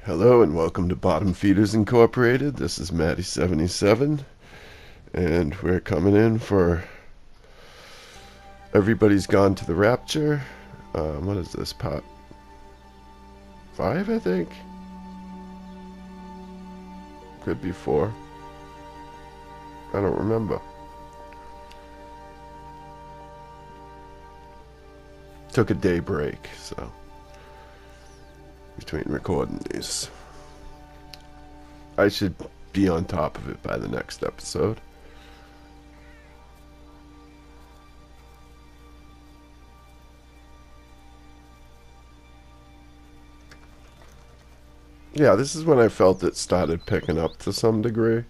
Hello and welcome to Bottom Feeders Incorporated. This is Matty77, and we're coming in for Everybody's Gone to the Rapture. What is this, part 5, I think? Could be 4. I don't remember. Took a day break, so between recording these. I should be on top of it by the next episode. Yeah, this is when I felt it started picking up to some degree.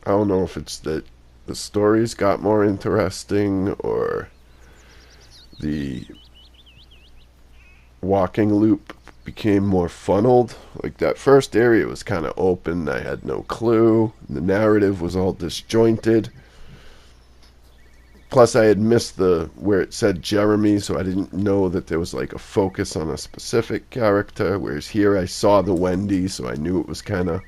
I don't know if it's that the stories got more interesting or the walking loop became more funneled. Like that first area was kind of open. I had no clue. The narrative was all disjointed. Plus, I had missed the where it said Jeremy, so I didn't know that there was like a focus on a specific character. Whereas here, I saw the Wendy, so I knew it was kind of.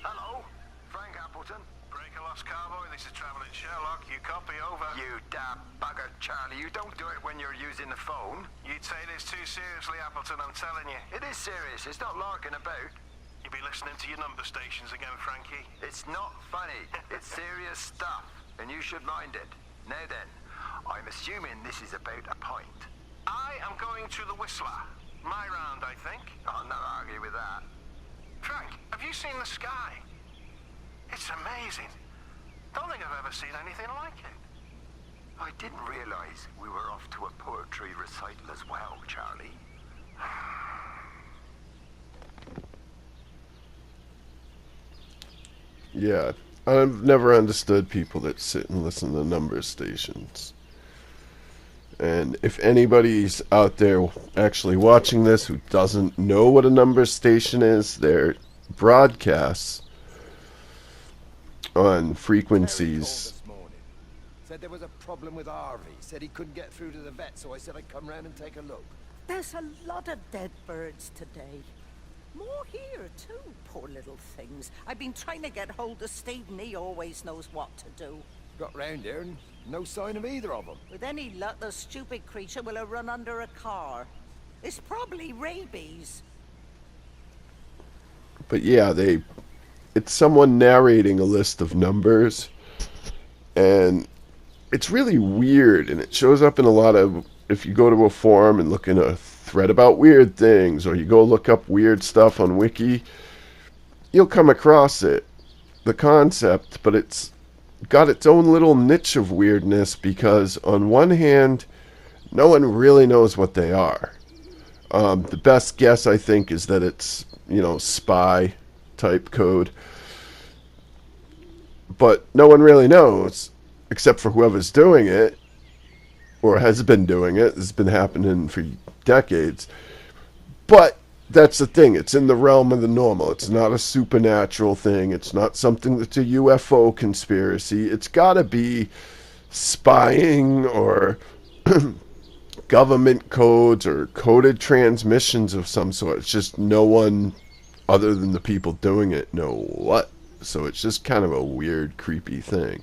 Hello, Frank Appleton. Break a lost cowboy, this is Traveling Sherlock. You copy over. You damn bugger, Charlie. You don't do it when you're using the phone. You'd say this too seriously, Appleton, I'm telling you. It is serious. It's not larking about. You be listening to your number stations again, Frankie. It's not funny. It's serious stuff, and you should mind it. Now then, I'm assuming this is about a pint. I am going to the Whistler. My round, I think. I'll not argue with that. Frank, have you seen the sky? It's amazing. Don't think I've ever seen anything like it. I didn't realize we were off to a poetry recital as well, Charlie. Yeah, I've never understood people that sit and listen to number stations. And if anybody's out there actually watching this who doesn't know what a number station is, they're broadcasts on frequencies. Said there was a problem with Harvey. Said he couldn't get through to the vet, so I said I'd come round and take a look. There's a lot of dead birds today. More here, too, poor little things. I've been trying to get hold of Steve, and he always knows what to do. Got round here and no sign of either of them. With any luck, the stupid creature will have run under a car. It's probably rabies. But yeah, it's someone narrating a list of numbers, and it's really weird, and it shows up in a lot of, if you go to a forum and look in a thread about weird things, or you go look up weird stuff on Wiki, you'll come across it, the concept, but it's got its own little niche of weirdness because on one hand, no one really knows what they are. The best guess, I think, is that it's, spy type code. But no one really knows, except for whoever's doing it, or has been doing it. It's been happening for decades. But that's the thing. It's in the realm of the normal. It's not a supernatural thing. It's not something that's a UFO conspiracy. It's got to be spying or government codes or coded transmissions of some sort. It's just no one other than the people doing it know what. So it's just kind of a weird, creepy thing.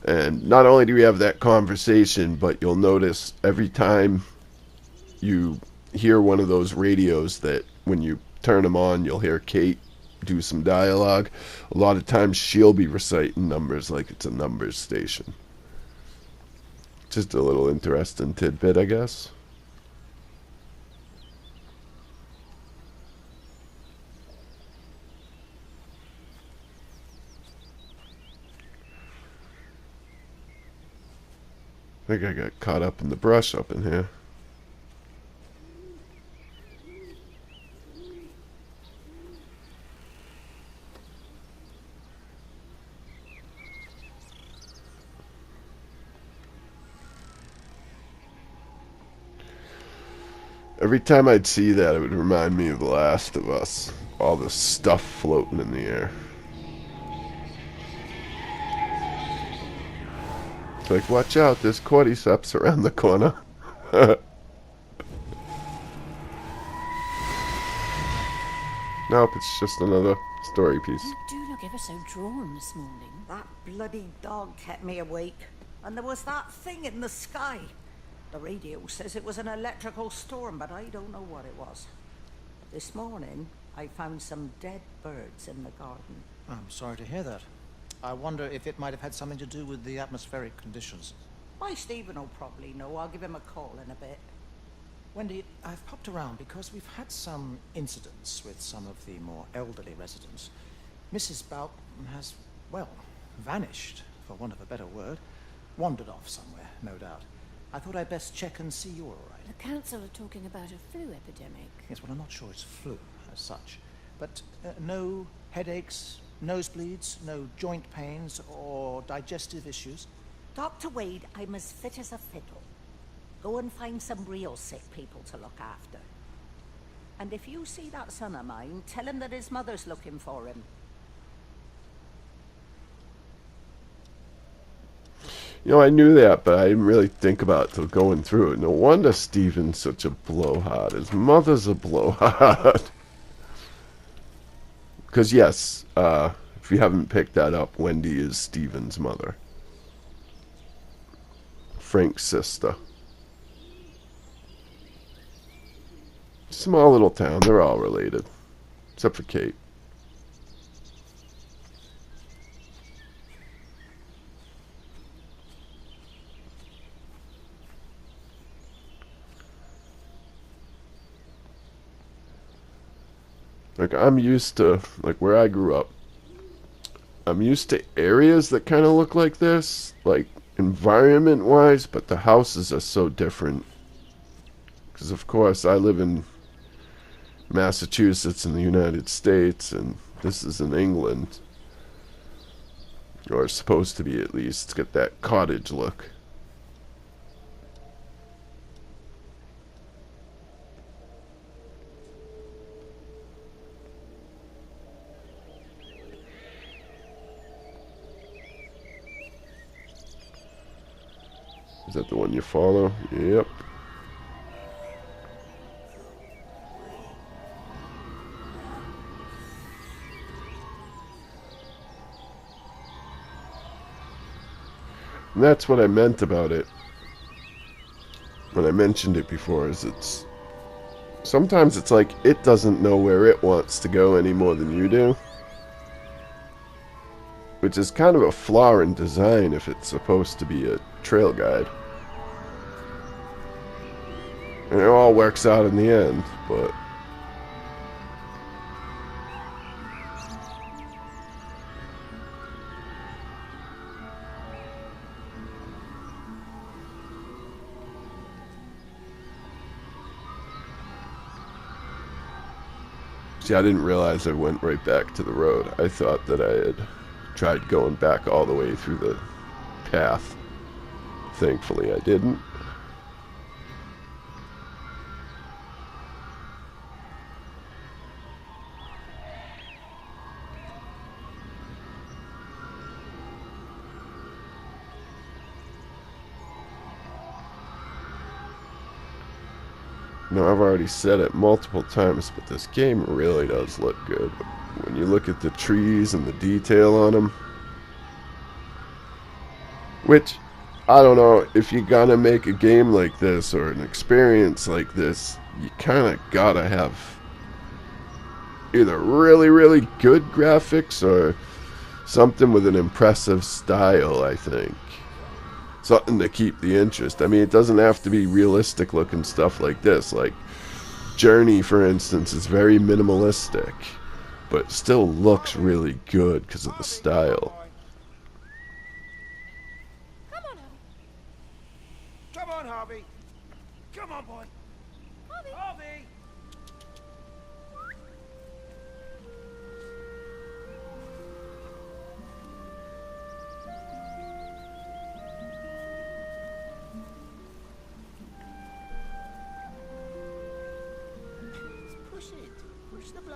And not only do we have that conversation, but you'll notice every time you hear one of those radios that when you turn them on, you'll hear Kate do some dialogue. A lot of times she'll be reciting numbers like it's a numbers station. Just a little interesting tidbit, I guess. I think I got caught up in the brush up in here. Every time I'd see that, it would remind me of The Last of Us. All the stuff floating in the air. It's like, watch out, there's cordyceps around the corner. Nope, it's just another story piece. You do look ever so drawn this morning. That bloody dog kept me awake. And there was that thing in the sky. The radio says it was an electrical storm, but I don't know what it was. This morning, I found some dead birds in the garden. I'm sorry to hear that. I wonder if it might have had something to do with the atmospheric conditions. Why, Stephen will probably know. I'll give him a call in a bit. Wendy, I've popped around because we've had some incidents with some of the more elderly residents. Mrs. Boughton has, well, vanished, for want of a better word. Wandered off somewhere, no doubt. I thought I'd best check and see you're all right. The council are talking about a flu epidemic. Yes, well, I'm not sure it's flu as such. But no headaches, nosebleeds, no joint pains or digestive issues. Dr. Wade, I'm as fit as a fiddle. Go and find some real sick people to look after. And if you see that son of mine, tell him that his mother's looking for him. You know, I knew that, but I didn't really think about it till going through it. No wonder Stephen's such a blowhard. His mother's a blowhard. Because, yes, if you haven't picked that up, Wendy is Stephen's mother. Frank's sister. Small little town. They're all related. Except for Kate. Like, I'm used to, like, where I grew up, I'm used to areas that kind of look like this, like, environment-wise, but the houses are so different. Because, of course, I live in Massachusetts in the United States, and this is in England. Or supposed to be, at least. It's got that cottage look. Is that the one you follow? Yep. And that's what I meant about it when I mentioned it before, is it's sometimes it's like it doesn't know where it wants to go any more than you do. Which is kind of a flaw in design if it's supposed to be a trail guide. And it all works out in the end, but see, I didn't realize I went right back to the road. I thought that I had tried going back all the way through the path. Thankfully, I didn't. No, I've already said it multiple times, but this game really does look good. When you look at the trees and the detail on them. Which, I don't know, if you're gonna make a game like this or an experience like this, you kind of gotta have either really, really good graphics or something with an impressive style, I think. Something to keep the interest. I mean, it doesn't have to be realistic looking stuff like this. Like, Journey, for instance, is very minimalistic, but still looks really good because of the style. Come on, Harvey. Come on, Harvey. Come on, boy. Harvey. Harvey.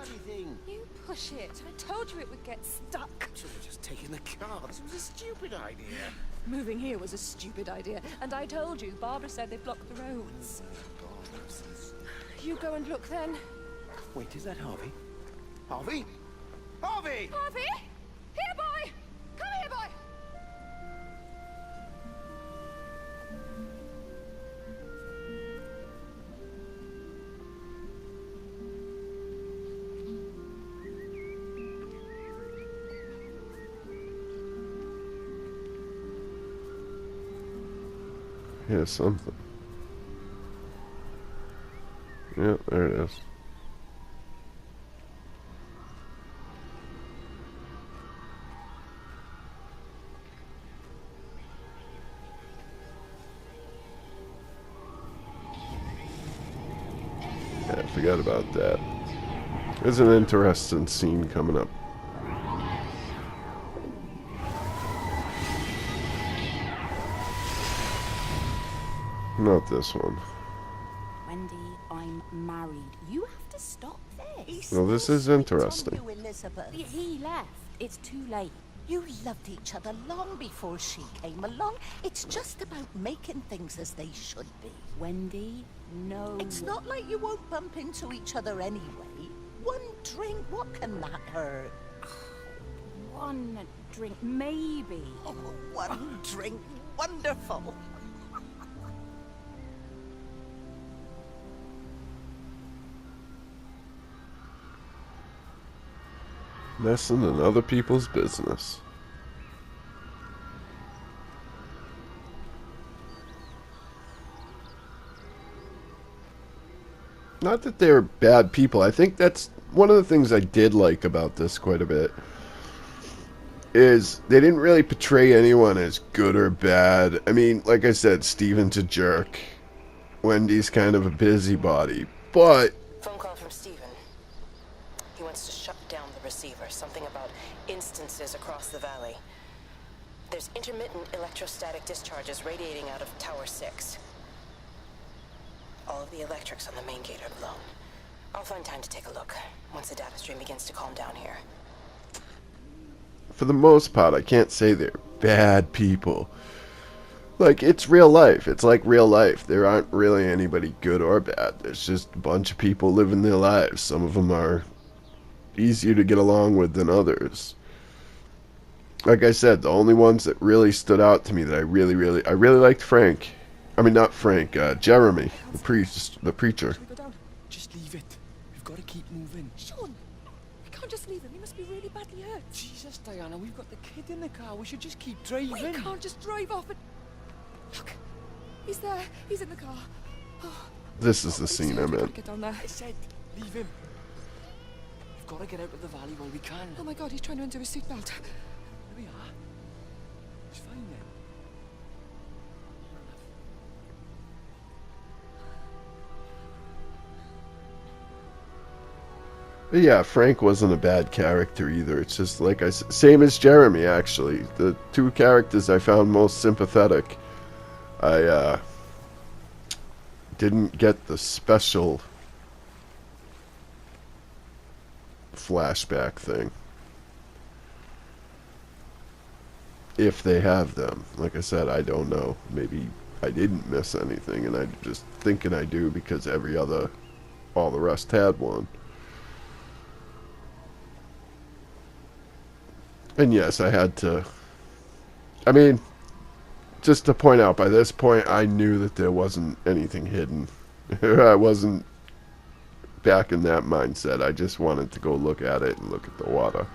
bloody thing. You push it. I told you it would get stuck. Should have just taken the car. This was a stupid idea. Moving here was a stupid idea, and I told you, Barbara said they blocked the roads. You go and look then. Wait, is that Harvey? Harvey? Harvey! Harvey! Here, boy! Come here, boy! Here's something. Yeah, there it is. Yeah, I forgot about that. There's an interesting scene coming up. Not this one. Wendy, I'm married. You have to stop this. Well, this is interesting. You, Elizabeth. He left. It's too late. You loved each other long before she came along. It's just about making things as they should be. Wendy, no. It's not like you won't bump into each other anyway. One drink, what can that hurt? One drink, maybe. Oh, one drink, wonderful. Messing in other people's business. Not that they're bad people. I think that's one of the things I did like about this quite a bit. Is they didn't really portray anyone as good or bad. I mean, like I said, Steven's a jerk. Wendy's kind of a busybody. But Phone call from Steven. He wants to shut down the receiver. Something about instances across the valley. There's intermittent electrostatic discharges radiating out of Tower 6. All of the electrics on the main gate are blown. I'll find time to take a look once the data stream begins to calm down here. for the most part, I can't say they're bad people. Like, it's real life. It's like real life. There aren't really anybody good or bad. There's just a bunch of people living their lives. Some of them are easier to get along with than others. Like I said, the only ones that really stood out to me that I really liked Frank. I mean, not Frank, Jeremy, the preacher. Should we go down? Just leave it. We've got to keep moving. Sean, we can't just leave him. He must be really badly hurt. Jesus, Diana, we've got the kid in the car. We should just keep driving. We can't just drive off and... Look, he's there. He's in the car. Oh, This is the scene I we've got to meant. get down there. I said, leave him. We've got to get out of the valley while we can. Oh my God, he's trying to undo his seatbelt. There we are. It's fine then. But yeah, Frank wasn't a bad character either. It's just like I said, same as Jeremy actually. The two characters I found most sympathetic. I didn't get the special flashback thing. If they have them. Like I said, I don't know. Maybe I didn't miss anything and I'm just thinking I do because all the rest had one. And yes, I had to... I mean, just to point out, by this point, I knew that there wasn't anything hidden. I wasn't back in that mindset. I just wanted to go look at it and look at the water.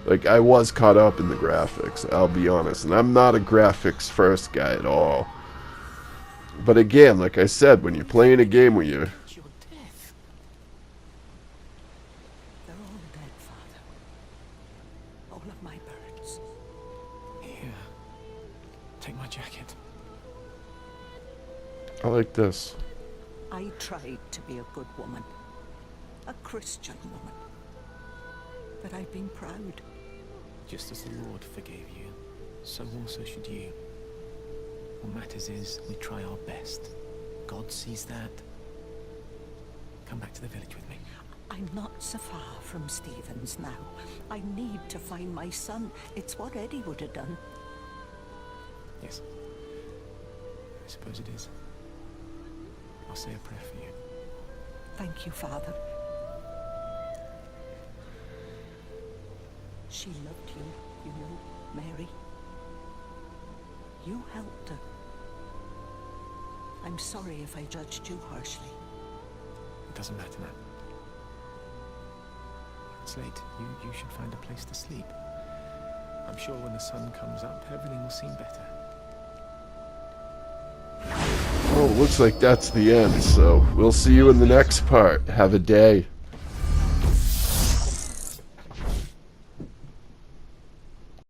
Like, I was caught up in the graphics, I'll be honest. And I'm not a graphics first guy at all. But again, like I said, when you're playing a game where you're... It's your death. They're all dead, Father. All of my birds. Here. Take my jacket. I like this. I tried to be a good woman. A Christian woman. But I've been proud. Just as the Lord forgave you, so also should you. What matters is we try our best. God sees that. Come back to the village with me. I'm not so far from Stevens now. I need to find my son. It's what Eddie would have done. Yes. I suppose it is. I'll say a prayer for you. Thank you, Father. She loved you, you know, Mary. You helped her. I'm sorry if I judged you harshly. It doesn't matter now. It's late. You should find a place to sleep. I'm sure when the sun comes up, everything will seem better. Well, it looks like that's the end, so we'll see you in the next part. Have a day.